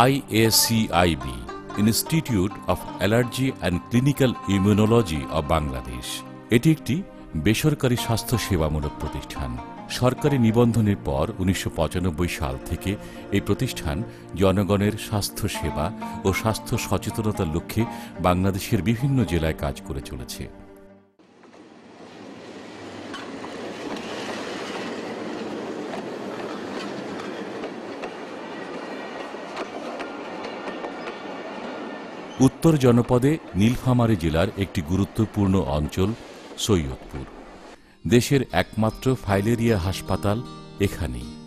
IACIB, institute of allergy and clinical immunology of Bangladesh. এটি একটি বেসরকারি স্বাস্থ্য সেবামূলক প্রতিষ্ঠান। সরকারি নিবন্ধনের পর ১৯৯৫ সাল থেকে এই প্রতিষ্ঠান জনগণের স্বাস্থ্য সেবা ও স্বাস্থ্য সচেতনতার লক্ষ্যে বাংলাদেশের বিভিন্ন জেলায় কাজ করে চলেছে। উত্তর জনপদে নীলফামারী জেলার একটি গুরুত্বপূর্ণ অঞ্চল সৈয়দপুর। দেশের একমাত্র ফাইলেরিয়া হাসপাতাল এখানেই।